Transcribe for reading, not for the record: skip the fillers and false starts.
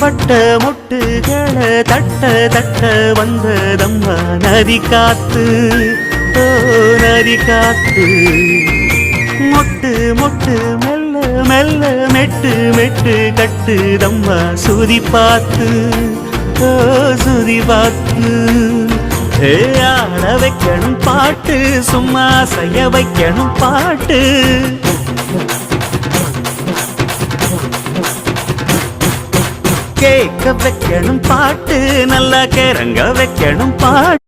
வட்ட மொட்டுகளை தட்ட தட்ட வந்ததம்மா நதி காத்து, ஓ நதி காத்து. மொட்டு மொட்டு மெல்ல மெல்ல மெட்டு மெட்டு கட்டுதம்மா சுதி பார்த்து, ஓ சுதி பார்த்து. ஆட வைக்கணும் பாட்டு, சும்மா செய்ய வைக்கணும் பாட்டு. கேட்க வைக்கணும் பாட்டு, நல்லா கிறங்க வைக்கணும் பாட்டு.